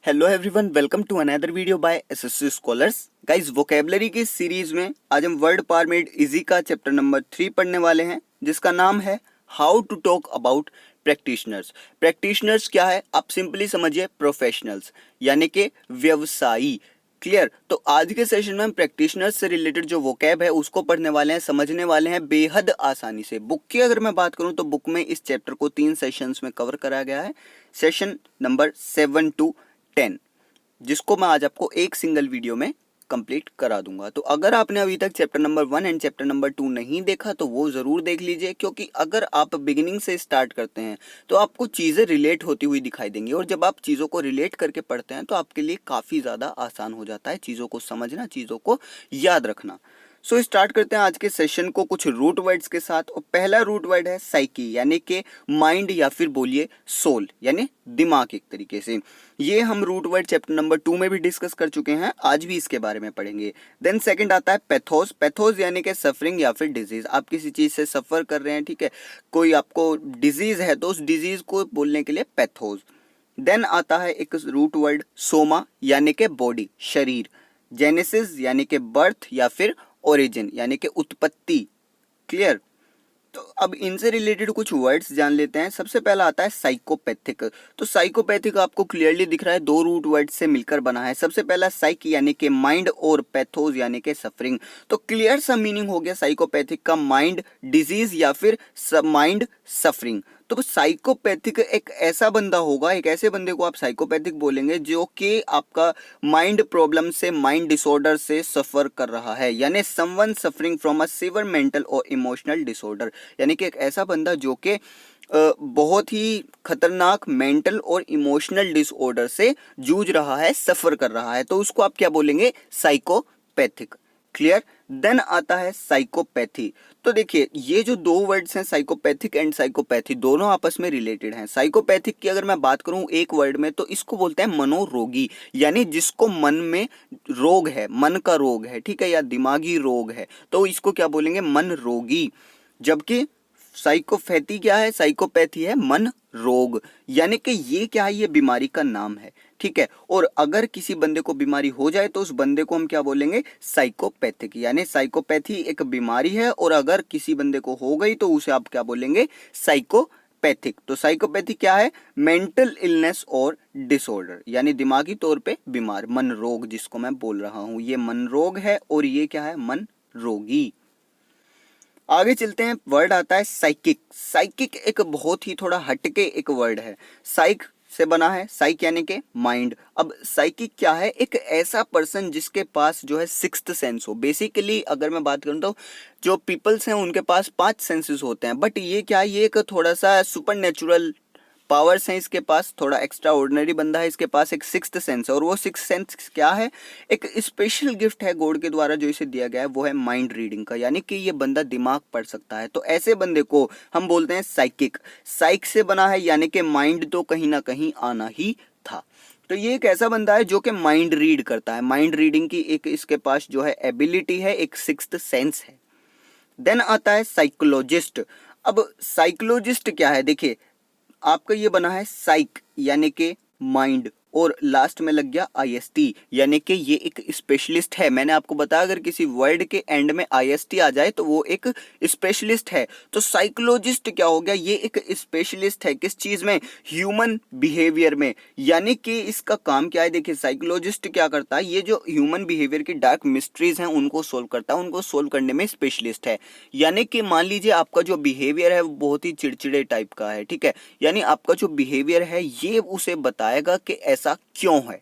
Hello everyone, welcome to another video by SSC scholars. Guys, vocabulary की series में आज हम वर्ड पावर मेड इजी का chapter number 3 पढ़ने वाले हैं, जिसका नाम है how to talk about practitioners. Practitioners क्या है, आप सिंपली समझिए प्रोफेशनल्स, यानी कि व्यवसायी। क्लियर। तो आज के सेशन में हम प्रैक्टिशनर्स से रिलेटेड जो वोकैब है उसको पढ़ने वाले हैं, समझने वाले हैं बेहद आसानी से। बुक की अगर मैं बात करूं तो बुक में इस चैप्टर को 3 सेशंस में कवर करा गया है। सेशन नंबर 7 to 10, जिसको मैं आज आपको एक सिंगल वीडियो में कंप्लीट करा दूंगा। तो अगर आपने अभी तक chapter number 1 and chapter number 2 नहीं देखा तो वो जरूर देख लीजिए, क्योंकि अगर आप बिगिनिंग से स्टार्ट करते हैं तो आपको चीजें रिलेट होती हुई दिखाई देंगी, और जब आप चीजों को रिलेट करके पढ़ते हैं तो आपके लिए काफी ज्यादा आसान हो जाता है चीजों को समझना, चीजों को याद रखना। सो स्टार्ट करते हैं आज के सेशन को कुछ रूट वर्ड्स के साथ। और पहला रूट वर्ड है साइकी, यानी कि माइंड या फिर बोलिए सोल, यानी दिमाग एक तरीके से। ये हम रूट वर्ड चैप्टर नंबर 2 में भी डिस्कस कर चुके हैं, आज भी इसके बारे में पढ़ेंगे। देन सेकंड आता है पैथोस। पैथोस यानी कि सफरिंग या फिर डिजीज। आप किसी चीज से सफर कर रहे हैं, ठीक है, कोई आपको डिजीज है तो उस डिजीज को बोलने के लिए पैथोस। देन आता है एक रूट वर्ड सोमा, यानी कि बॉडी, शरीर। जेनेसिस यानी कि बर्थ या फिर ओरिजिन, यानी कि उत्पत्ति। क्लियर। तो अब इनसे रिलेटेड कुछ वर्ड्स जान लेते हैं। सबसे पहला आता है साइकोपैथिक। तो साइकोपैथिक आपको क्लियरली दिख रहा है, दो रूट वर्ड से मिलकर बना है। सबसे पहला साइक यानी कि माइंड, और पैथोस यानी कि सफरिंग। तो क्लियर सा मीनिंग हो गया साइकोपैथिक का, माइंड डिजीज या फिर माइंड सफरिंग। तो साइकोपैथिक एक ऐसा बंदा होगा, एक ऐसे बंदे को आप साइकोपैथिक बोलेंगे जो कि आपका माइंड प्रॉब्लम से, माइंड डिसऑर्डर से सफर कर रहा है, यानी someone suffering from a severe mental और इमोशनल डिसऑर्डर। यानी कि एक ऐसा बंदा जो कि बहुत ही खतरनाक मेंटल और इमोशनल डिसऑर्डर से जूझ रहा है, सफर कर रहा है, तो उसको आप क्या बोलेंगे, साइकोपैथिक। क्लियर। देन आता है साइकोपैथी। तो देखिए, ये जो दो वर्ड्स हैं साइकोपैथिक एंड साइकोपैथी, दोनों आपस में रिलेटेड हैं। साइकोपैथिक की अगर मैं बात करूं एक वर्ड में तो इसको बोलते हैं मनोरोगी, यानी जिसको मन में रोग है, मन का रोग है, ठीक है, या दिमागी रोग है, तो इसको क्या बोलेंगे, मन रोगी। जबकि साइकोपैथी क्या है, साइकोपैथी है मन रोग, यानी कि ये क्या है, ये बीमारी का नाम है, ठीक है। और अगर किसी बंदे को बीमारी हो जाए तो उस बंदे को हम क्या बोलेंगे, साइकोपैथिक। यानी साइकोपैथी एक बीमारी है, और अगर किसी बंदे को हो गई तो उसे आप क्या बोलेंगे, साइकोपैथिक। तो साइकोपैथी क्या है, मेंटल इलनेस और डिसऑर्डर, यानी दिमागी तौर पे बीमार, मन रोग जिसको मैं बोल रहा हूं, ये मन रोग है, और ये क्या है, मन रोगी। आगे चलते हैं, वर्ड आता है साइकिक। साइकिक एक बहुत ही थोड़ा हटके एक वर्ड है, साइक से बना है, साइक यानी कि माइंड। अब साइकिक क्या है, एक ऐसा पर्सन जिसके पास जो है सिक्स्थ सेंस हो। बेसिकली अगर मैं बात करूं तो जो पीपल्स हैं उनके पास 5 सेंसेस होते हैं, बट ये क्या है, ये एक थोड़ा सा सुपर नेचुरल पावर्स हैं इसके पास, थोड़ा एक्स्ट्रा ऑर्डिनरी बंदा है, इसके पास एक सिक्स्थ सेंस है। और वो सिक्स्थ सेंस क्या है, एक स्पेशल गिफ्ट है गॉड के द्वारा जो इसे दिया गया है, वो है माइंड रीडिंग का, यानी कि ये बंदा दिमाग पढ़ सकता है। तो ऐसे बंदे को हम बोलते हैं साइकिक। साइक से बना है, यानी कि माइंड तो कहीं ना कहीं आना ही था। तो ये एक ऐसा बंदा है जो कि माइंड रीड करता है, माइंड रीडिंग की एक इसके पास जो है एबिलिटी है, एक सिक्स्थ सेंस है। देन आता है साइकोलॉजिस्ट। अब साइकोलॉजिस्ट क्या है, देखिए आपका ये बना है साइक यानी कि माइंड, और लास्ट में लग गया आईएसटी, यानी कि ये एक स्पेशलिस्ट है। मैंने आपको बताया अगर किसी वर्ड के एंड में आईएसटी आ जाए तो वो एक स्पेशलिस्ट है। तो साइकोलॉजिस्ट क्या हो गया, ये एक स्पेशलिस्ट है किस चीज में, ह्यूमन बिहेवियर में। यानी कि इसका काम क्या है, देखिए साइकोलॉजिस्ट क्या करता है, ये जो ह्यूमन बिहेवियर की डार्क मिस्ट्रीज हैं उनको सोल्व करता है, उनको सोल्व करने में स्पेशलिस्ट है। यानी कि मान लीजिए आपका जो बिहेवियर है वो बहुत ही चिड़चिड़े टाइप का है, ठीक है, यानी आपका जो बिहेवियर है ये उसे बताएगा कि ऐसा क्यों है,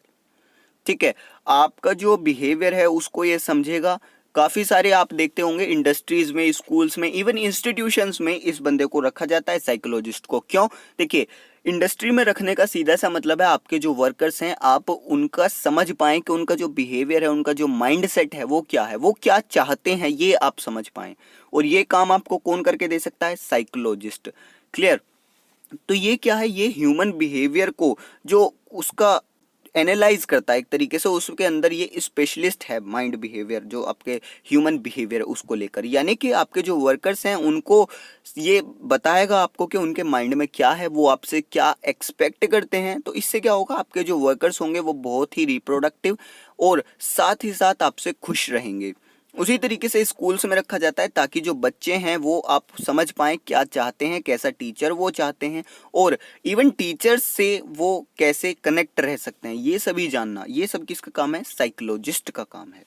ठीक है। आपका जो बिहेवियर है उसको ये समझेगा। काफी सारे आप देखते होंगे इंडस्ट्रीज में, स्कूल्स में, इवन इंस्टीट्यूशंस में इस बंदे को रखा जाता है साइकोलॉजिस्ट को। क्यों, देखिए इंडस्ट्री में रखने का सीधा सा मतलब है आपके जो वर्कर्स हैं आप उनका समझ पाएं कि उनका जो बिहेवियर है, उनका जो माइंड सेट है वो क्या है, वो क्या चाहते हैं, ये आप समझ पाएं। और ये काम आपको कौन करके दे सकता है, साइकोलॉजिस्ट। क्लियर। तो ये क्या है, ये ह्यूमन बिहेवियर को, जो उसका एनालाइज करता है एक तरीके से, उसके अंदर ये स्पेशलिस्ट है माइंड बिहेवियर, जो आपके ह्यूमन बिहेवियर उसको लेकर, यानी कि आपके जो वर्कर्स हैं उनको ये बताएगा आपको कि उनके माइंड में क्या है, वो आपसे क्या एक्सपेक्ट करते हैं। तो इससे क्या होगा, आपके जो वर्कर्स होंगे वो बहुत ही रिप्रोडक्टिव और साथ ही साथ आपसे खुश रहेंगे। उसी तरीके से स्कूल्स में रखा जाता है ताकि जो बच्चे हैं वो आप समझ पाएं क्या चाहते हैं, कैसा टीचर वो चाहते हैं, और इवन टीचर्स से वो कैसे कनेक्ट रह सकते हैं, ये सभी जानना, ये सब किसका काम है, साइकोलॉजिस्ट का काम है।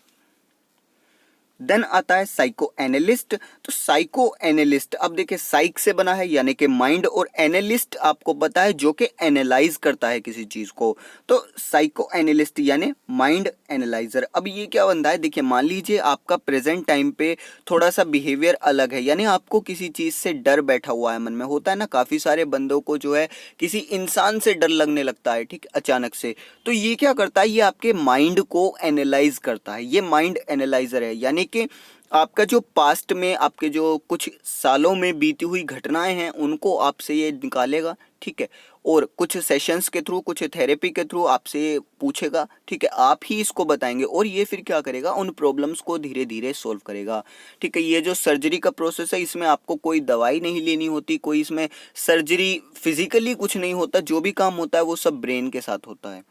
देन आता है साइको एनालिस्ट। तो साइको एनालिस्ट, अब देखिए साइक से बना है यानी कि माइंड, और एनालिस्ट आपको पता है जो कि एनालाइज करता है किसी चीज को। तो साइको एनालिस्ट यानी माइंड एनालाइजर। अब ये क्या बनता है, देखिए मान लीजिए आपका प्रेजेंट टाइम पे थोड़ा सा बिहेवियर अलग है, यानी आपको किसी चीज से डर बैठा हुआ है मन में, होता है ना काफी सारे बंदों को जो है किसी इंसान से डर लगने लगता है, ठीक, अचानक से। तो ये क्या करता है, ये आपके माइंड को एनालाइज करता है, ये माइंड एनालाइजर है। यानी कि आपका जो पास्ट में आपके जो कुछ सालों में बीती हुई घटनाएं हैं उनको आपसे ये निकालेगा, ठीक है, और कुछ सेशंस के थ्रू, कुछ थेरेपी के थ्रू आपसे पूछेगा, ठीक है, आप ही इसको बताएंगे, और ये फिर क्या करेगा, उन प्रॉब्लम्स को धीरे धीरे सॉल्व करेगा, ठीक है। ये जो सर्जरी का प्रोसेस है इसमें आपको कोई दवाई नहीं लेनी होती, कोई इसमें सर्जरी फिजिकली कुछ नहीं होता, जो भी काम होता है वो सब ब्रेन के साथ होता है।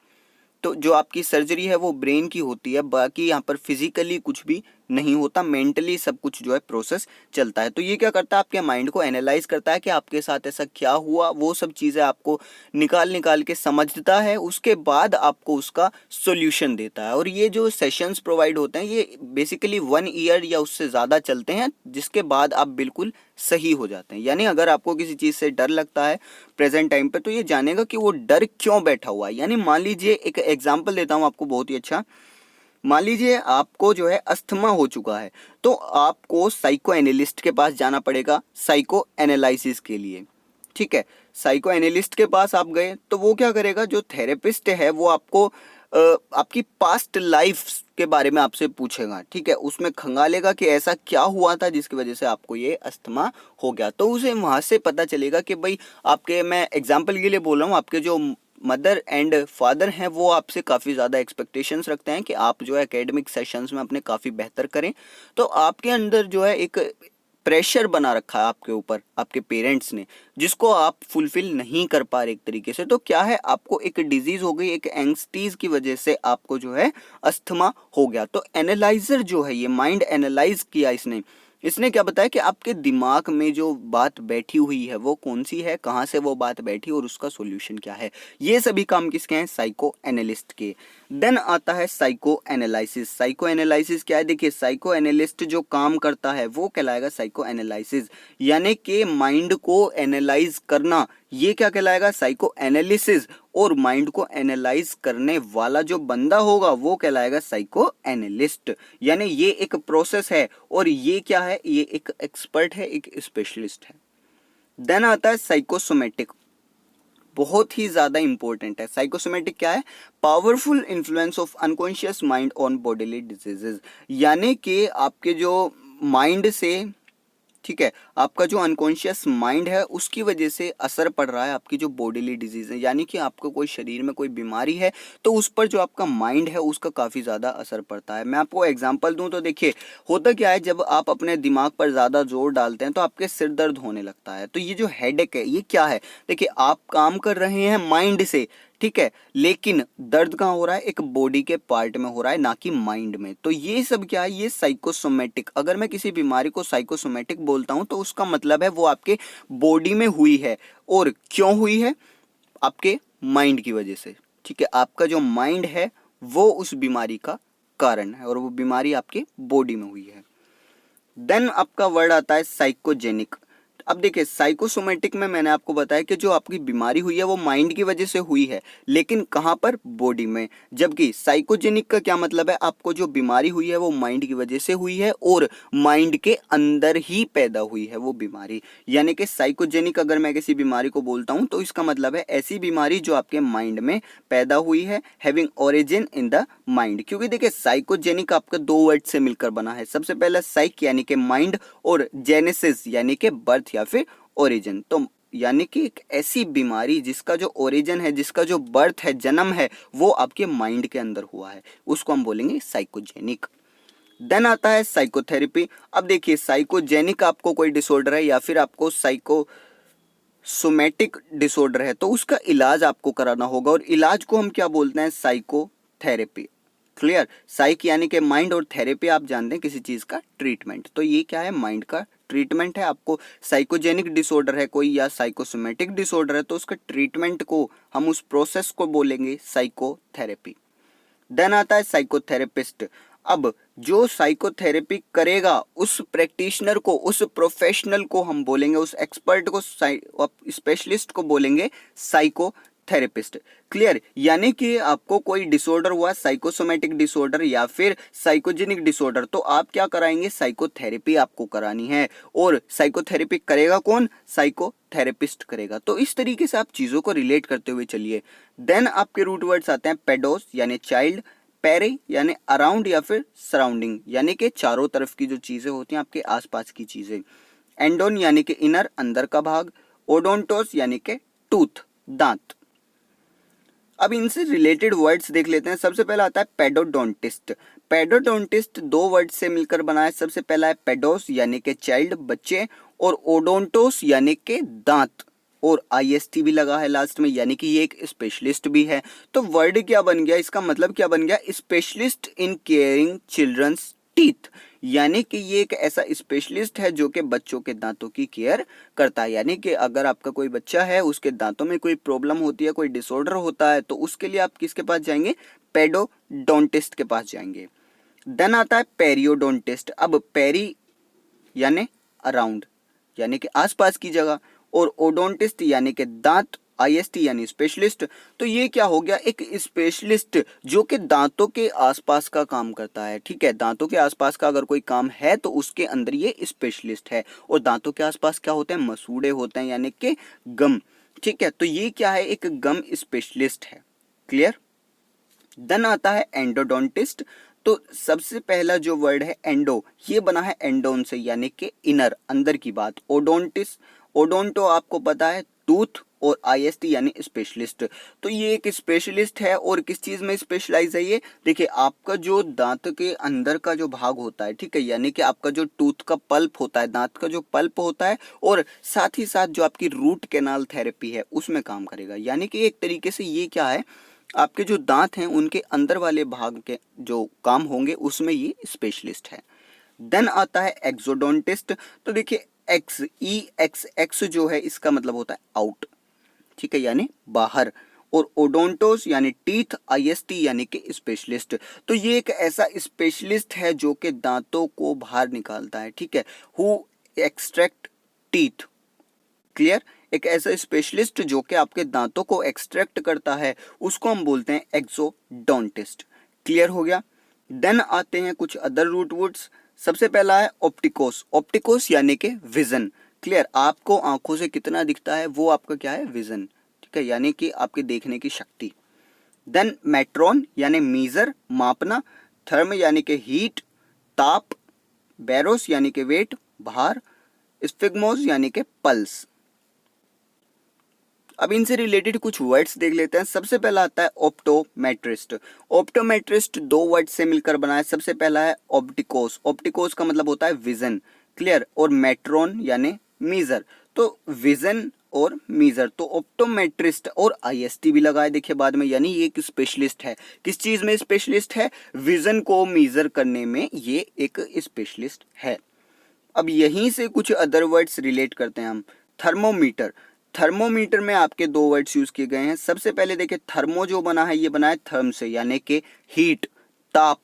तो जो आपकी सर्जरी है वो ब्रेन की होती है, बाकी यहाँ पर फिजिकली कुछ भी नहीं होता, मेंटली सब कुछ जो है प्रोसेस चलता है। तो ये क्या करता है, आपके माइंड को एनालाइज करता है कि आपके साथ ऐसा क्या हुआ, वो सब चीज़ें आपको निकाल के समझता है, उसके बाद आपको उसका सोल्यूशन देता है। और ये जो सेशंस प्रोवाइड होते हैं ये बेसिकली 1 ईयर या उससे ज़्यादा चलते हैं, जिसके बाद आप बिल्कुल सही हो जाते हैं। यानी अगर आपको किसी चीज़ से डर लगता है प्रेजेंट टाइम पे, तो ये जानेगा कि वो डर क्यों बैठा हुआ है। यानी मान लीजिए, एक एग्जाम्पल देता हूँ आपको बहुत ही अच्छा, मान लीजिए आपको जो है अस्थमा हो चुका है, तो आपको साइको एनालिस्ट के पास जाना पड़ेगा साइको एनालिसिस के लिए, ठीक है। साइको एनालिस्ट के पास आप गए तो वो क्या करेगा, जो थेरेपिस्ट है वो आपको आपकी पास्ट लाइफ के बारे में आपसे पूछेगा, ठीक है, उसमें खंगालेगा कि ऐसा क्या हुआ था जिसकी वजह से आपको ये अस्थमा हो गया। तो उसे वहाँ से पता चलेगा कि भाई आपके, मैं एग्जाम्पल के लिए बोल रहा हूँ, आपके जो मदर एंड फादर हैं वो आपसे काफ़ी ज़्यादा एक्सपेक्टेशंस रखते हैं कि आप जो है एकेडमिक सेशंस में अपने काफ़ी बेहतर करें। तो आपके अंदर जो है एक प्रेशर बना रखा है आपके ऊपर आपके पेरेंट्स ने, जिसको आप फुलफिल नहीं कर पा रहे एक तरीके से। तो क्या है, आपको एक डिजीज हो गई, एक एंग्जाइटीज की वजह से आपको जो है अस्थमा हो गया। तो एनालाइजर जो है, ये माइंड एनालाइज किया इसने क्या बताया कि आपके दिमाग में जो बात बैठी हुई है वो कौन सी है, कहाँ से वो बात बैठी और उसका सॉल्यूशन क्या है। ये सभी काम किसके हैं, साइको एनालिस्ट के। देन आता है साइको एनालिसिस। साइको एनालिसिस क्या है, देखिए साइको एनालिस्ट जो काम करता है वो कहलाएगा साइको एनालिसिस, यानी कि माइंड को एनालाइज करना, ये क्या कहलाएगा, साइको एनालिसिस। और माइंड को एनालाइज करने वाला जो बंदा होगा वो कहलाएगा साइको एनालिस्ट। यानी ये एक प्रोसेस है, और ये क्या है, ये एक एक्सपर्ट है, एक स्पेशलिस्ट है। देन आता है साइकोसोमेटिक, बहुत ही ज्यादा इंपॉर्टेंट है। साइकोसोमेटिक क्या है, powerful influence of unconscious mind on bodily diseases, यानी कि आपके जो माइंड से, ठीक है, आपका जो अनकॉन्शियस माइंड है उसकी वजह से असर पड़ रहा है आपकी जो बॉडीली डिजीज है। यानी कि आपको कोई शरीर में कोई बीमारी है तो उस पर जो आपका माइंड है उसका काफ़ी ज़्यादा असर पड़ता है। मैं आपको एग्जांपल दूं तो देखिए होता क्या है, जब आप अपने दिमाग पर ज़्यादा जोर डालते हैं तो आपके सिर दर्द होने लगता है। तो ये जो हेडेक है ये क्या है, देखिए आप काम कर रहे हैं माइंड से, ठीक है, लेकिन दर्द कहाँ हो रहा है, एक बॉडी के पार्ट में हो रहा है, ना कि माइंड में। तो ये सब क्या है, ये साइकोसोमेटिक। अगर मैं किसी बीमारी को साइकोसोमेटिक बोलता हूं तो उसका मतलब है वो आपके बॉडी में हुई है, और क्यों हुई है, आपके माइंड की वजह से, ठीक है। आपका जो माइंड है वो उस बीमारी का कारण है, और वो बीमारी आपके बॉडी में हुई है। देन आपका वर्ड आता है साइकोजेनिक। अब देखिए साइकोसोमेटिक में मैंने आपको बताया कि जो आपकी बीमारी हुई है वो माइंड की वजह से हुई है, लेकिन कहाँ पर, बॉडी में। जबकि साइकोजेनिक का क्या मतलब है, आपको जो बीमारी हुई है वो माइंड की वजह से हुई है और माइंड के अंदर ही पैदा हुई है वो बीमारी। यानी कि साइकोजेनिक अगर मैं किसी बीमारी को बोलता हूँ तो इसका मतलब है ऐसी बीमारी जो आपके माइंड में पैदा हुई है, having origin in the mind. क्योंकि देखिए साइकोजेनिक आपका 2 वर्ड से मिलकर बना है। सबसे पहला साइक यानी कि माइंड, और जेनेसिस यानी कि बर्थ या फिर ओरिजिन। तो यानी कि एक ऐसी बीमारी जिसका जो ओरिजिन है, जिसका जो बर्थ है, जन्म है, वो आपके माइंड के अंदर हुआ है, उसको हम बोलेंगे साइकोजेनिक। देन आता है साइकोथेरेपी। अब देखिए साइकोजेनिक आपको कोई डिसऑर्डर है या फिर आपको सोमैटिक डिसऑर्डर है तो उसका इलाज आपको कराना होगा, और इलाज को हम क्या बोलते हैं, साइकोथेरेपी। क्लियर, साइक यानी कि माइंड और थेरेपी आप जानते हैं किसी चीज का ट्रीटमेंट, तो ये क्या है, माइंड का ट्रीटमेंट है। आपको साइकोजेनिक डिसऑर्डर है कोई या साइकोसोमैटिक डिसऑर्डर है तो उसका ट्रीटमेंट को हम उस प्रोसेस को बोलेंगे साइकोथेरेपी। देन आता है साइकोथेरेपिस्ट। अब जो साइकोथेरेपी करेगा उस प्रैक्टिशनर को, उस प्रोफेशनल को हम बोलेंगे, उस एक्सपर्ट को, स्पेशलिस्ट को बोलेंगे साइकोथेरेपिस्ट। क्लियर, यानी कि आपको कोई डिसऑर्डर हुआ, साइकोसोमैटिक डिसऑर्डर या फिर साइकोजेनिक डिसऑर्डर, तो आप क्या कराएंगे, साइकोथेरेपी आपको करानी है। और साइकोथेरेपी करेगा कौन, साइकोथेरेपिस्ट करेगा। तो इस तरीके से आप चीजों को रिलेट करते हुए चलिए। देन आपके रूट वर्ड्स आते हैं पेडोस यानी चाइल्ड, पेरे यानी अराउंड या फिर सराउंडिंग यानी कि चारों तरफ की जो चीजें होती हैं, आपके आसपास की चीजें, एंडोन यानी कि इनर, अंदर का भाग, ओडोंटोस यानी कि टूथ, दांत। अब इनसे रिलेटेड वर्ड्स देख लेते हैं। सबसे पहला आता है पेडोडोंटिस्ट। पेडोडोंटिस्ट दो वर्ड से मिलकर बना है। सबसे पहला है पेडोस यानी कि चाइल्ड, बच्चे, और ओडोंटोस यानी कि दांत, और आईएसटी भी लगा है लास्ट में, यानी कि ये एक स्पेशलिस्ट भी है। तो वर्ड क्या बन गया, इसका मतलब क्या बन गया, specialist in caring childrens teeth, यानी कि ये एक ऐसा स्पेशलिस्ट है जो कि बच्चों के दांतों की केयर करता है। यानी कि अगर आपका कोई बच्चा है, उसके दांतों में कोई प्रॉब्लम होती है, कोई डिसऑर्डर होता है, तो उसके लिए आप किसके पास जाएंगे, पेडोडोंटिस्ट के पास जाएंगे। देन आता है पेरियोडोंटिस्ट। अब पेरी यानी अराउंड यानी कि आसपास की जगह, और ओडोंटिस्ट यानी कि दांत, आईएसटी यानी स्पेशलिस्ट। तो ये क्या हो गया, एक स्पेशलिस्ट जो कि दांतों के आसपास का काम करता है। ठीक है, दांतों के आसपास का अगर कोई काम है तो उसके अंदर ये स्पेशलिस्ट है। और दांतों के आसपास क्या होते हैं, मसूड़े होते हैं यानी कि गम। ठीक है, तो ये क्या है, एक गम स्पेशलिस्ट है। क्लियर। देन आता है एंडोडोंटिस्ट। तो सबसे पहला जो वर्ड है एंडो, ये बना है एंडोन से यानी कि इनर, अंदर की बात। ओडोंटिस, ओडोंटो आपको पता है टूथ, और आईएसटी यानी स्पेशलिस्ट। तो ये एक स्पेशलिस्ट है, और किस चीज में स्पेशलाइज है ये, देखिए आपका जो दांत के अंदर का जो भाग होता है, ठीक है, यानी कि आपका जो टूथ का पल्प होता है, दांत का जो पल्प होता है, और साथ ही साथ जो आपकी रूट कैनाल थेरेपी है उसमें काम करेगा। यानी कि एक तरीके से ये क्या है, आपके जो दांत हैं उनके अंदर वाले भाग के जो काम होंगे उसमें ये स्पेशलिस्ट है। देन आता है एक्सोडोंटिस्ट। तो देखिए एक्स जो है इसका मतलब होता है आउट, ठीक है, यानी बाहर, और ओडोंटोस यानी टीथ, आईएसटी यानी कि स्पेशलिस्ट। तो ये एक ऐसा स्पेशलिस्ट है जो कि दांतों को बाहर निकालता है। ठीक है, हु एक्सट्रैक्ट टीथ। क्लियर, एक ऐसा स्पेशलिस्ट जो कि आपके दांतों को एक्सट्रैक्ट करता है उसको हम बोलते हैं एक्सोडोंटिस्ट। क्लियर हो गया। देन आते हैं कुछ अदर रूट वर्ड्स। सबसे पहला है ऑप्टिकोस। ऑप्टिकोस यानी कि विजन। क्लियर, आपको आंखों से कितना दिखता है वो आपका क्या है, विजन। ठीक है, यानी कि आपके देखने की शक्ति। देन मेट्रॉन यानी मीजर, मापना। थर्म यानी कि हीट, ताप। बैरोस यानी कि वेट, भार। स्फिग्मोस यानी कि पल्स। अब इनसे रिलेटेड कुछ वर्ड्स देख लेते हैं। सबसे पहला आता है ऑप्टोमेट्रिस्ट। ऑप्टोमेट्रिस्ट दो वर्ड से मिलकर बना है। सबसे पहला है ऑप्टिकोस। ऑप्टिकोस का मतलब होता है विजन। क्लियर, और मेट्रॉन यानी मीजर। तो विजन और मीजर, तो ऑप्टोमेट्रिस्ट, और आईएसटी भी लगा है देखिए बाद में, यानी ये एक स्पेशलिस्ट है। किस चीज में स्पेशलिस्ट है, विजन को मीजर करने में ये एक स्पेशलिस्ट है। अब यहीं से कुछ अदर वर्ड्स रिलेट करते हैं हम। थर्मोमीटर। थर्मोमीटर में आपके दो वर्ड्स यूज किए गए हैं। सबसे पहले देखिए थर्मो जो बना है ये बना है थर्म से यानी कि हीट, ताप।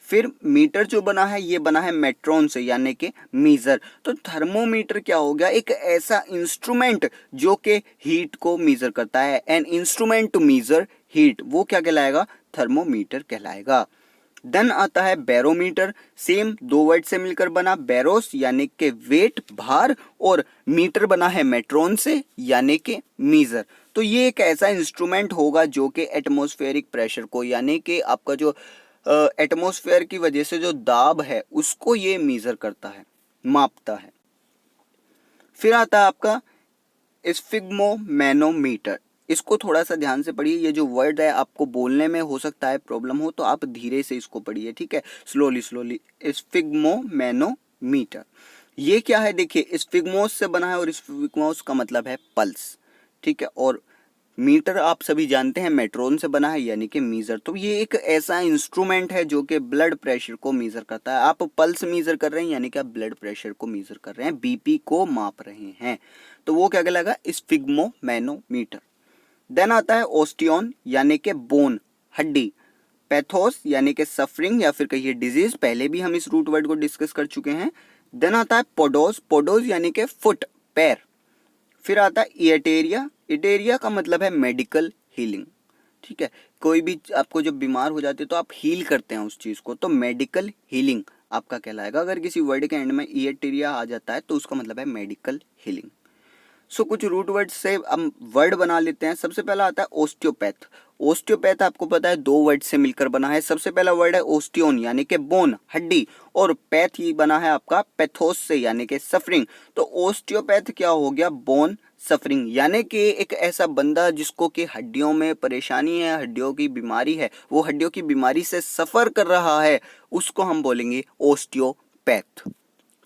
फिर मीटर जो बना है ये बना है मेट्रॉन से यानी कि मीजर। तो थर्मोमीटर क्या हो गया, एक ऐसा इंस्ट्रूमेंट जो कि हीट को मीजर करता है। An instrument to measure heat, वो क्या कहलाएगा, थर्मोमीटर कहलाएगा। देन आता है बैरोमीटर। सेम दो वर्ड से मिलकर बना, बैरोस यानी कि वेट, भार, और मीटर बना है मेट्रॉन से यानी कि मीजर। तो ये एक ऐसा इंस्ट्रूमेंट होगा जो कि एटमॉस्फेरिक प्रेशर को, यानी कि आपका जो एटमॉस्फेयर की वजह से जो दाब है उसको ये मीजर करता है, मापता है। फिर आता है आपका स्फिग्मोमैनोमीटर, इसको थोड़ा सा ध्यान से पढ़िए। ये जो वर्ड है आपको बोलने में हो सकता है प्रॉब्लम हो, तो आप धीरे से इसको पढ़िए, ठीक है, स्लोली स्लोली। स्फिग्मोमैनोमीटर ये क्या है? देखिए स्फिग्मोस से बना है और स्फिग्मोस का मतलब है पल्स, ठीक है, और मीटर आप सभी जानते हैं मेट्रोन से बना है यानी कि मीजर। तो ये एक ऐसा इंस्ट्रूमेंट है जो कि ब्लड प्रेशर को मीजर करता है। आप पल्स मीजर कर रहे हैं यानी कि आप ब्लड प्रेशर को मीजर कर रहे हैं, बीपी को माप रहे हैं, तो वो क्या कहलाएगा? स्फिग्मोमैनोमीटर। देन आता है ओस्टियन यानी कि बोन, हड्डी। पैथोस यानी कि सफरिंग या फिर कहिए डिजीज, पहले भी हम इस रूट वर्ड को डिस्कस कर चुके हैं। देन आता है पोडोस, पोडोस यानी कि फुट, पैर। फिर आता है इएटेरिया, इटेरिया का मतलब है मेडिकल हीलिंग, ठीक है, कोई भी आपको जब बीमार हो जाते हैं तो आप हील करते हैं उस चीज को, तो मेडिकल हीलिंग आपका कहलाएगा। अगर किसी वर्ड के एंड में इएटेरिया आ जाता है तो उसका मतलब है मेडिकल हीलिंग। सो कुछ रूट वर्ड से हम वर्ड बना लेते हैं। सबसे पहला आता है ओस्टियोपैथ। ओस्टियोपैथ आपको पता है दो वर्ड से मिलकर बना है। सबसे पहला वर्ड है ओस्टियोन यानी कि बोन, हड्डी, और पैथ ही बना है आपका पैथोस से यानी कि सफरिंग। तो ओस्टियोपैथ क्या हो गया? बोन सफरिंग, यानी कि एक ऐसा बंदा जिसको कि हड्डियों में परेशानी है, हड्डियों की बीमारी है, वो हड्डियों की बीमारी से सफर कर रहा है, उसको हम बोलेंगे ओस्टियोपैथ।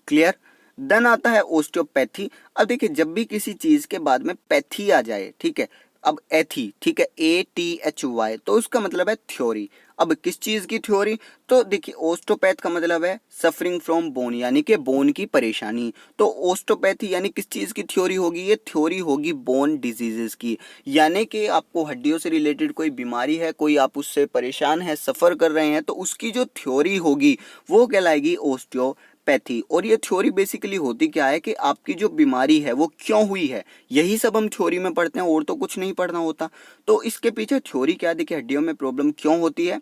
क्लियर? देन आता है ओस्टियोपैथी। अब देखिए जब भी किसी चीज के बाद में पैथी आ जाए, ठीक है, अब एथी, ठीक है, ATHY, तो उसका मतलब है थ्योरी। अब किस चीज की थ्योरी? तो देखिए ओस्टोपैथ का मतलब है सफरिंग फ्रॉम बोन यानी कि बोन की परेशानी। तो ओस्टोपैथी यानी किस चीज की थ्योरी होगी? ये थ्योरी होगी बोन डिजीजेस की, यानी कि आपको हड्डियों से रिलेटेड कोई बीमारी है, कोई आप उससे परेशान है, सफर कर रहे हैं, तो उसकी जो थ्योरी होगी वो कहलाएगी ओस्टियोपैथी। और ये थ्योरी बेसिकली होती क्या है कि आपकी जो बीमारी है वो क्यों हुई है, यही सब हम थ्योरी में पढ़ते हैं, और तो कुछ नहीं पढ़ना होता। तो इसके पीछे थ्योरी क्या है? देखिए हड्डियों में प्रॉब्लम क्यों होती है।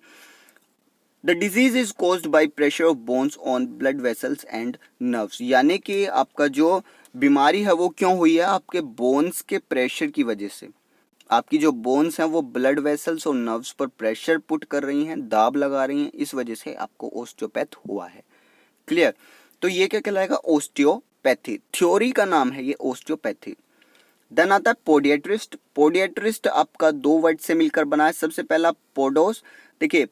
The disease is caused by pressure of bones on blood vessels and nerves, यानी कि आपका जो बीमारी है वो क्यों हुई है? आपके बोन्स के प्रेशर की वजह से। आपकी जो बोन्स हैं वो ब्लड वेसल्स और नर्व्स पर प्रेशर पुट कर रही हैं, दाब लगा रही हैं, इस वजह से आपको ओस्टियोपैथ हुआ है। क्लियर? तो ये क्या कहलाएगा? ओस्टियोपैथी। थ्योरी का नाम है ये ओस्टियोपैथी। देन आता है पोडिएट्रिस्ट। पोडिएट्रिस्ट आपका दो वर्ड से मिलकर बना है। सबसे पहला पोडोस, देखिए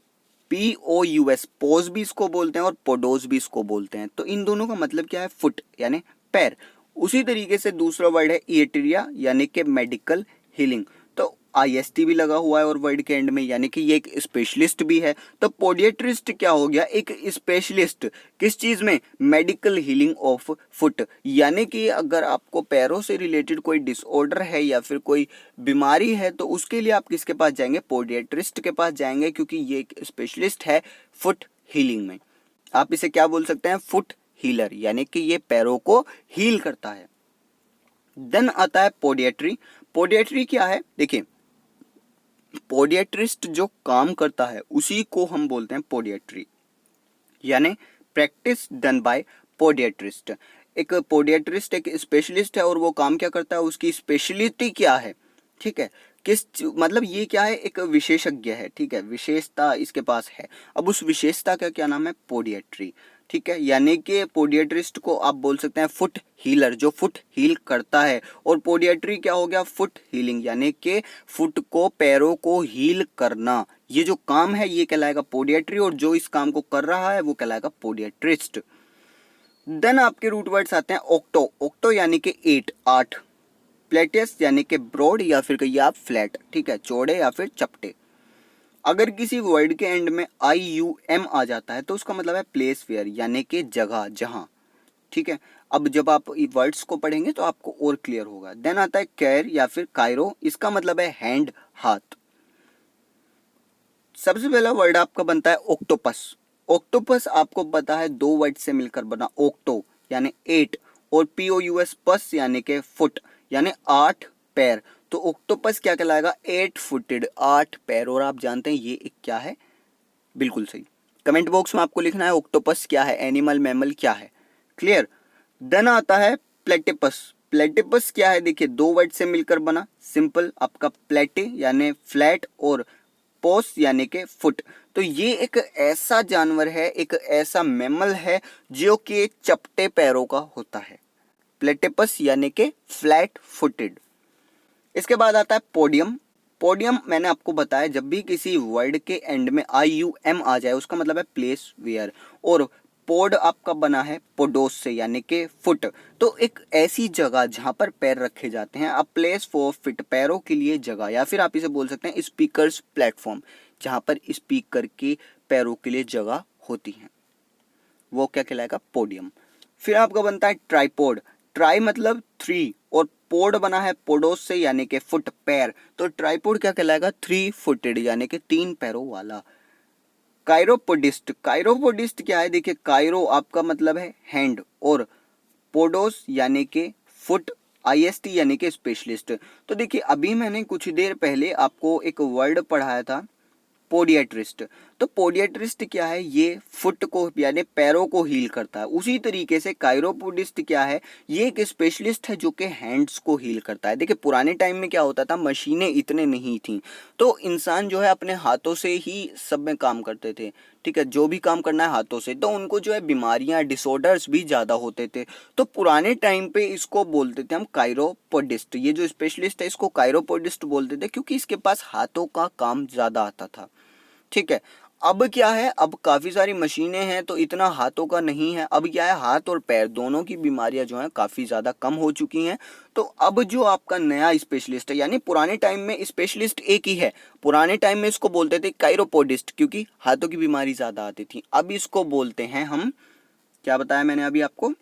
POUS, पोज भी इसको बोलते हैं और पोडोस भी इसको बोलते हैं। तो इन दोनों का मतलब क्या है? फुट यानी पैर। उसी तरीके से दूसरा वर्ड है इएटेरिया यानी कि मेडिकल हीलिंग। तो IST भी लगा हुआ है और वर्ड के एंड में, यानी कि ये एक स्पेशलिस्ट भी है। तो पोडिएट्रिस्ट क्या हो गया? एक स्पेशलिस्ट किस चीज में? मेडिकल हीलिंग ऑफ फुट, यानी कि अगर आपको पैरों से रिलेटेड कोई डिसऑर्डर है या फिर कोई बीमारी है तो उसके लिए आप किसके पास जाएंगे? पोडिएट्रिस्ट के पास जाएंगे, क्योंकि ये एक स्पेशलिस्ट है फुट हीलिंग में। आप इसे क्या बोल सकते हैं? फुट हीलर, यानी कि ये पैरों को हील करता है। देन आता है पोडिएट्री। पोडिएट्री क्या है? देखिए पोडिएट्रिस्ट जो काम करता है उसी को हम बोलते हैं पोडिएट्री, यानी प्रैक्टिस डन बाय पोडिएट्रिस्ट। एक पोडिएट्रिस्ट एक स्पेशलिस्ट है और वो काम क्या करता है, उसकी स्पेशलिटी क्या है, ठीक है, मतलब ये क्या है? एक विशेषज्ञ है, ठीक है, विशेषता इसके पास है। अब उस विशेषता का क्या नाम है? पोडिएट्री, ठीक है, यानी कि पोडिएट्रिस्ट को आप बोल सकते हैं फुट हीलर, जो फुट हील करता है। और पोडिएट्री क्या हो गया? फुट हीलिंग, यानी कि फुट को, पैरों को हील करना, ये जो काम है ये कहलाएगा पोडिएट्री, और जो इस काम को कर रहा है वो कहलाएगा पोडिएट्रिस्ट। देन आपके रूट वर्ड्स आते हैं ओक्टो। ओक्टो यानी कि 8, प्लेटियस यानी कि ब्रॉड या फिर कहिए आप फ्लैट, ठीक है, चौड़े या फिर चपटे। अगर किसी वर्ड के एंड में IUM आ जाता है तो उसका मतलब है प्लेस वेयर, यानी कि जगह, जहां, ठीक है। अब जब आप वर्ड्स को पढ़ेंगे तो आपको और क्लियर होगा। देन आता है कैर या फिर कायरो, इसका मतलब है हैंड, हाथ। सबसे पहला वर्ड आपका बनता है ऑक्टोपस। ऑक्टोपस आपको पता है दो वर्ड से मिलकर बना, ऑक्टो यानी 8 और POUS पस यानी कि फुट यानी 8 पैर। तो ऑक्टोपस क्या कहलाएगा? 8 फुटेड, 8 पैर। और आप जानते हैं ये एक क्या है? बिल्कुल सही, कमेंट बॉक्स में आपको लिखना है ऑक्टोपस क्या है, एनिमल, मैमल क्या है। क्लियर? देन आता है प्लेटिपस। प्लेटिपस क्या है? देखिए दो वर्ड से मिलकर बना, सिंपल आपका प्लेटे यानी फ्लैट और पोस यानी के फुट। तो ये एक ऐसा जानवर है, एक ऐसा मैमल है जो कि चपटे पैरों का होता है। प्लेटिपस यानी के फ्लैट फुटेड। इसके बाद आता है पोडियम। पोडियम मैंने आपको बताया जब भी किसी वर्ड के एंड में IUM आ जाए उसका मतलब है प्लेस वेयर। और पोड आपका बना है पोडोस से यानी कि फुट। तो एक ऐसी जगह जहां पर पैर रखे जाते हैं, अ प्लेस फॉर फिट, पैरों के लिए जगह, या फिर आप इसे बोल सकते हैं स्पीकर्स प्लेटफॉर्म, जहां पर स्पीकर के पैरों के लिए जगह होती है, वो क्या कहलाएगा? पोडियम। फिर आपका बनता है ट्राइपोड। ट्राई मतलब थ्री और पोड बना है पोडोस से यानी कि फुट, पैर। तो ट्राइपोड क्या कहलाएगा? 3 फुटेड यानी कि 3 पैरों वाला। काइरोपोडिस्ट। काइरोपोडिस्ट क्या है? देखिए, काइरो आपका मतलब है हैंड और पोडोस यानी कि फुट, IST यानी कि स्पेशलिस्ट। तो देखिए, अभी मैंने कुछ देर पहले आपको एक वर्ड पढ़ाया था पोडियाट्रिस्ट। तो पोडियाट्रिस्ट क्या है? ये फुट को यानी पैरों को हील करता है। उसी तरीके से काइरोपोडिस्ट क्या है? ये एक स्पेशलिस्ट है जो कि हैंड्स को हील करता है। देखिए, पुराने टाइम में क्या होता था, मशीनें इतने नहीं थी, तो इंसान जो है अपने हाथों से ही सब में काम करते थे। ठीक है, जो भी काम करना है हाथों से, तो उनको जो है बीमारियां, डिसऑर्डर्स भी ज़्यादा होते थे। तो पुराने टाइम पे इसको बोलते थे हम काइरोपोडिस्ट। ये जो स्पेशलिस्ट है इसको काइरोपोडिस्ट बोलते थे क्योंकि इसके पास हाथों का काम ज़्यादा आता था। ठीक है, अब क्या है, अब काफ़ी सारी मशीनें हैं तो इतना हाथों का नहीं है। अब क्या है, हाथ और पैर दोनों की बीमारियां जो हैं काफ़ी ज़्यादा कम हो चुकी हैं। तो अब जो आपका नया स्पेशलिस्ट है, यानी पुराने टाइम में स्पेशलिस्ट एक ही है। पुराने टाइम में इसको बोलते थे काइरोपोडिस्ट क्योंकि हाथों की बीमारी ज़्यादा आती थी। अब इसको बोलते हैं हम, क्या बताया मैंने अभी आपको,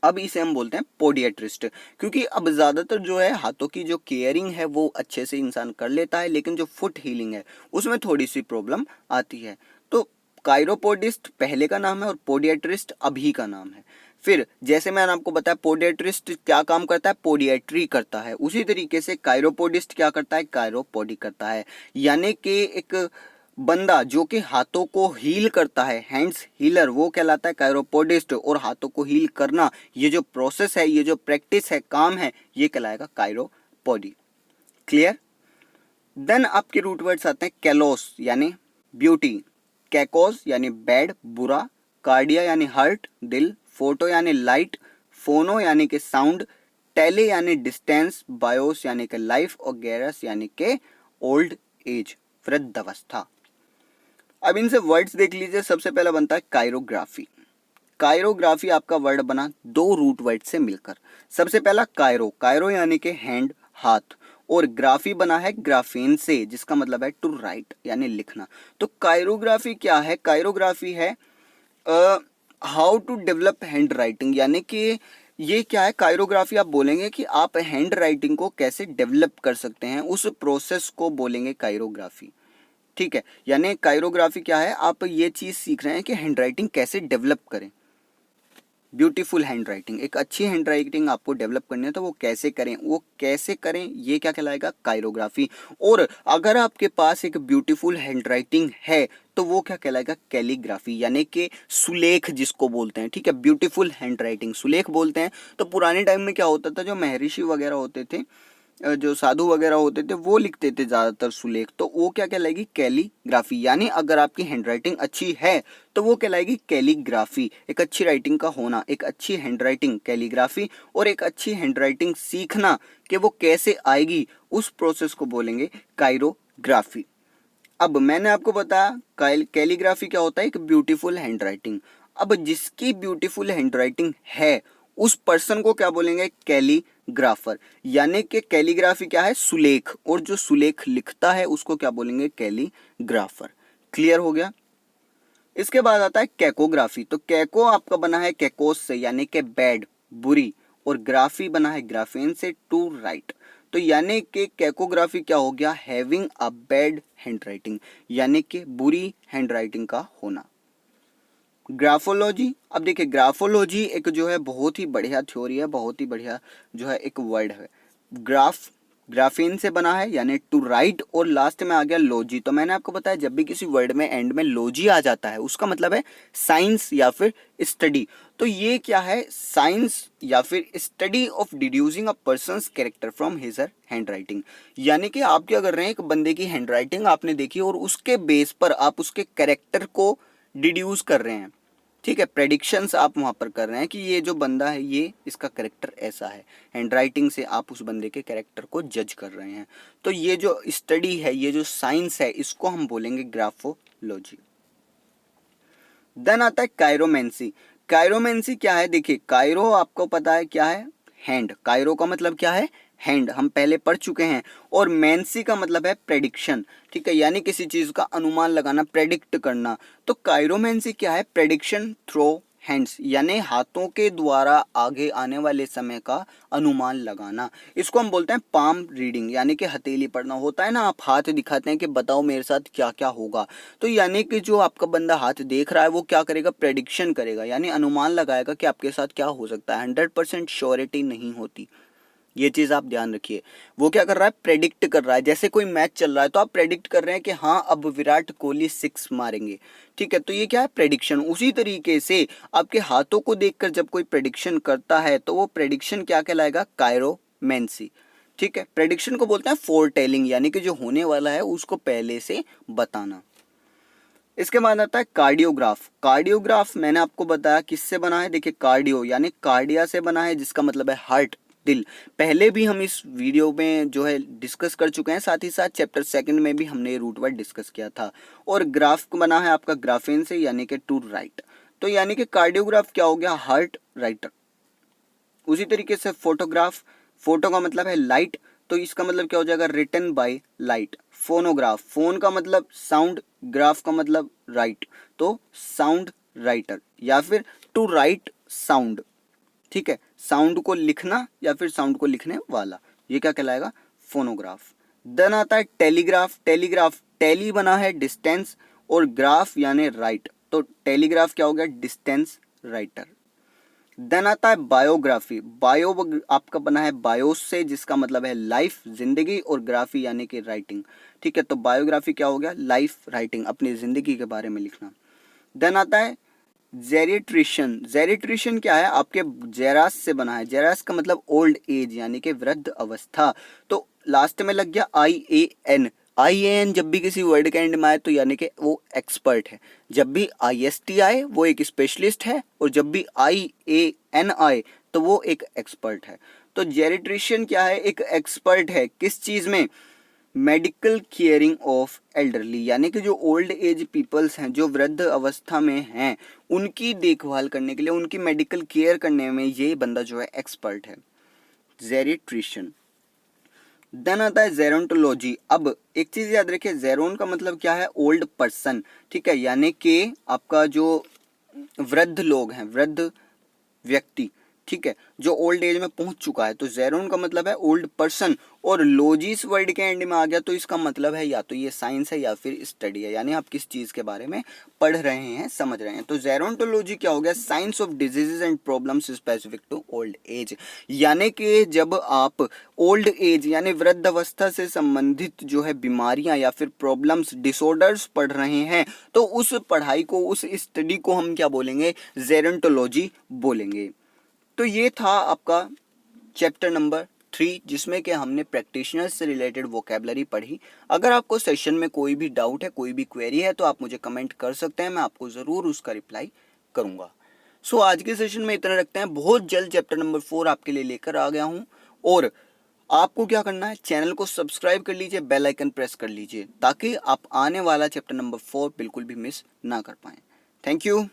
अब इसे हम बोलते हैं पोडियाट्रिस्ट। क्योंकि अब ज़्यादातर जो है हाथों की जो केयरिंग है वो अच्छे से इंसान कर लेता है, लेकिन जो फुट हीलिंग है उसमें थोड़ी सी प्रॉब्लम आती है। तो काइरोपोडिस्ट पहले का नाम है और पोडियाट्रिस्ट अभी का नाम है। फिर जैसे मैंने आपको बताया पोडियाट्रिस्ट क्या काम करता है, पोडियाट्री करता है, उसी तरीके से काइरोपोडिस्ट क्या करता है, काइरोपोडी करता है। यानी कि एक बंदा जो कि हाथों को हील करता है, हैंड्स हीलर, वो कहलाता है काइरोपोडिस्ट। और हाथों को हील करना, ये जो प्रोसेस है, ये जो प्रैक्टिस है, काम है, ये कहलाएगा काइरोपोडी। क्लियर? देन आपके रूट वर्ड्स आते हैं कैलोस यानी ब्यूटी, कैकोस यानी बैड, बुरा, कार्डिया यानी हार्ट, दिल, फोटो यानी लाइट, फोनो यानी कि साउंड, टेले यानी डिस्टेंस, बायोस यानी कि लाइफ, और गैरस यानी कि ओल्ड एज, वृद्धावस्था। अब इनसे वर्ड्स देख लीजिए। सबसे पहला बनता है काइरोग्राफी। काइरोग्राफी आपका वर्ड बना दो रूट वर्ड से मिलकर। सबसे पहला काइरो, काइरो यानी कि हैंड, हाथ, और ग्राफी बना है ग्राफेन से जिसका मतलब है टू राइट यानी लिखना। तो काइरोग्राफी क्या है? काइरोग्राफी है how to develop hand writing, यानी कि ये क्या है, काइरोग्राफी आप बोलेंगे कि आप हैंड राइटिंग को कैसे डेवलप कर सकते हैं, उस प्रोसेस को बोलेंगे काइरोग्राफी। ठीक है, यानी काइरोग्राफी क्या है, आप ये चीज़ सीख रहे हैं कि हैंड राइटिंग कैसे डेवलप करें। ब्यूटीफुल हैंड राइटिंग, एक अच्छी हैंड राइटिंग आपको डेवलप करनी है तो वो कैसे करें, वो कैसे करें, ये क्या कहलाएगा, काइरोग्राफी। और अगर आपके पास एक ब्यूटीफुल हैंड राइटिंग है तो वो क्या कहलाएगा, कैलीग्राफी, यानी कि सुलेख जिसको बोलते हैं। ठीक है, ब्यूटीफुल हैंड राइटिंग सुलेख बोलते हैं। तो पुराने टाइम में क्या होता था, जो महर्षि वगैरह होते थे, जो साधु वगैरह होते थे, वो लिखते थे ज़्यादातर सुलेख, तो वो क्या कहलाएगी, कैलीग्राफी। यानी अगर आपकी हैंडराइटिंग अच्छी है तो वो कहलाएगी कैलीग्राफी। एक अच्छी राइटिंग का होना, एक अच्छी हैंडराइटिंग कैलीग्राफी, और एक अच्छी हैंडराइटिंग सीखना कि वो कैसे आएगी, उस प्रोसेस को बोलेंगे काइरोग्राफी। अब मैंने आपको बताया कैलीग्राफी क्या होता है, एक ब्यूटीफुल हैंडराइटिंग। अब जिसकी ब्यूटीफुल हैंडराइटिंग है उस पर्सन को क्या बोलेंगे, कैलीग्राफर। यानी कि कैलीग्राफी क्या है, सुलेख, और जो सुलेख लिखता है उसको क्या बोलेंगे, कैलीग्राफर। क्लियर हो गया? इसके बाद आता है कैकोग्राफी। तो कैको आपका बना है कैकोस से यानी कि बैड, बुरी, और ग्राफी बना है ग्राफेन से, टू राइट। तो यानी कि कैकोग्राफी क्या हो गया, हैविंग अ बैड हैंडराइटिंग, यानी कि बुरी हैंडराइटिंग का होना। ग्राफोलॉजी, अब देखिए ग्राफोलॉजी एक जो है बहुत ही बढ़िया थ्योरी है, बहुत ही बढ़िया जो है एक वर्ड है। ग्राफ, ग्राफीन से बना है यानी टू राइट, और लास्ट में आ गया लॉजी। तो मैंने आपको बताया जब भी किसी वर्ड में एंड में लॉजी आ जाता है उसका मतलब है साइंस या फिर स्टडी। तो ये क्या है, साइंस या फिर study of deducing a person's character from his her hand writing. यानी कि आप क्या कर रहे हैं, एक बंदे की हैंड राइटिंग आपने देखी और उसके बेस पर आप उसके कैरेक्टर को डिड्यूस कर रहे हैं। ठीक है, प्रेडिक्शंस आप वहाँ पर कर रहे हैं कि ये जो बंदा है ये इसका कैरेक्टर ऐसा है, हैंड राइटिंग से आप उस बंदे के कैरेक्टर को जज कर रहे हैं। तो ये जो स्टडी है, ये जो साइंस है, इसको हम बोलेंगे ग्राफोलॉजी। देन आता है कायरोमेंसी। कायरोमेंसी क्या है? देखिए, कायरो आपको पता है क्या है? हैंड। कायरो का मतलब क्या है? हैंड, हम पहले पढ़ चुके हैं। और मेंसी का मतलब है प्रेडिक्शन, ठीक है, यानी किसी चीज का अनुमान लगाना, प्रेडिक्ट करना। तो कायरोमेंसी क्या है? प्रेडिक्शन थ्रू हैंड्स, यानी हाथों के द्वारा आगे आने वाले समय का अनुमान लगाना। इसको हम बोलते हैं पाम रीडिंग, यानी कि हथेली पढ़ना। होता है ना, आप हाथ दिखाते हैं कि बताओ मेरे साथ क्या क्या होगा, तो यानी कि जो आपका बंदा हाथ देख रहा है वो क्या करेगा? प्रेडिक्शन करेगा, यानी अनुमान लगाएगा कि आपके साथ क्या हो सकता है। 100% श्योरिटी नहीं होती, ये चीज आप ध्यान रखिए। वो क्या कर रहा है? प्रेडिक्ट कर रहा है। जैसे कोई मैच चल रहा है तो आप प्रेडिक्ट कर रहे हैं कि हाँ अब विराट कोहली 6 मारेंगे, ठीक है, तो ये क्या है? प्रेडिक्शन। उसी तरीके से आपके हाथों को देखकर जब कोई प्रेडिक्शन करता है तो वो प्रेडिक्शन क्या कहलाएगा? कायरोमेंसी, ठीक है। प्रेडिक्शन को बोलते हैं फोरटेलिंग, यानी कि जो होने वाला है उसको पहले से बताना। इसके बाद आता है कार्डियोग्राफ। कार्डियोग्राफ मैंने आपको बताया किससे बना है? देखिए, कार्डियो यानी कार्डिया से बना है, जिसका मतलब है हार्ट, दिल। पहले भी हम इस वीडियो में जो है डिस्कस कर चुके हैं, साथ ही साथ चैप्टर 2 में भी हमने रूट वर्ड डिस्कस किया था। और ग्राफ बना है आपका ग्राफेन से, यानी कि टू राइट। तो यानी कि कार्डियोग्राफ क्या हो गया? Heart writer. उसी तरीके से फोटोग्राफ, फोटो का मतलब है लाइट, तो इसका मतलब क्या हो जाएगा? Written by light. Phonograph, phone का मतलब साउंड, ग्राफ का मतलब राइट, तो साउंड राइटर या फिर टू राइट साउंड, ठीक है, साउंड को लिखना या फिर साउंड को लिखने वाला, ये क्या कहलाएगा? फोनोग्राफ। देन आता है टेलीग्राफ। टेलीग्राफ, टेली बना है डिस्टेंस और ग्राफ यानी राइट, तो टेलीग्राफ क्या हो गया? Distance writer. देन आता है बायोग्राफी। बायो आपका बना है बायोस से, जिसका मतलब है लाइफ, जिंदगी, और ग्राफी यानी कि राइटिंग, ठीक है, तो बायोग्राफी क्या हो गया? लाइफ राइटिंग, अपनी जिंदगी के बारे में लिखना। देन आता है जेरिट्रिशियन। जेरिट्रिशियन क्या है? आपके जेरास से बना है। जेरास का मतलब ओल्ड एज, यानी कि वृद्ध अवस्था, तो लास्ट में लग गया IAN। IAN जब भी किसी वर्ड के एंड में आए तो यानी कि वो एक्सपर्ट है। जब भी IST आए वो एक स्पेशलिस्ट है, और जब भी IAN आए तो वो एक एक्सपर्ट है। तो जेरिट्रिशियन क्या है? एक एक्सपर्ट है किस चीज में? मेडिकल केयरिंग ऑफ एल्डरली, यानी कि जो ओल्ड एज पीपल्स हैं, जो वृद्ध अवस्था में हैं, उनकी देखभाल करने के लिए, उनकी मेडिकल केयर करने में ये बंदा जो है एक्सपर्ट है, जेरिट्रिशियन। देन आता है जेरोंटोलॉजी। अब एक चीज याद रखिए, जेरोन का मतलब क्या है? ओल्ड पर्सन, ठीक है, यानी कि आपका जो वृद्ध लोग हैं, वृद्ध व्यक्ति, ठीक है, जो ओल्ड एज में पहुंच चुका है, तो जेरोन का मतलब है ओल्ड पर्सन। और लॉजिस वर्ड के एंड में आ गया तो इसका मतलब है या तो ये साइंस है या फिर स्टडी है, यानी आप किस चीज के बारे में पढ़ रहे हैं, समझ रहे हैं। तो जेरोंटोलॉजी क्या हो गया? Science of diseases and problems specific to old age, यानी कि जब आप ओल्ड एज यानी वृद्ध अवस्था से संबंधित जो है बीमारियां या फिर प्रॉब्लम्स, डिसऑर्डर्स पढ़ रहे हैं, तो उस पढ़ाई को, उस स्टडी को हम क्या बोलेंगे? जेरोंटोलॉजी बोलेंगे। तो ये था आपका चैप्टर नंबर 3, जिसमें कि हमने प्रैक्टिशनर्स से रिलेटेड वोकैबलरी पढ़ी। अगर आपको सेशन में कोई भी डाउट है, कोई भी क्वेरी है, तो आप मुझे कमेंट कर सकते हैं, मैं आपको ज़रूर उसका रिप्लाई करूंगा। सो आज के सेशन में इतना रखते हैं। बहुत जल्द चैप्टर नंबर 4 आपके लिए लेकर आ गया हूं, और आपको क्या करना है? चैनल को सब्सक्राइब कर लीजिए, बेल आइकन प्रेस कर लीजिए, ताकि आप आने वाला चैप्टर नंबर 4 बिल्कुल भी मिस ना कर पाएं। Thank you.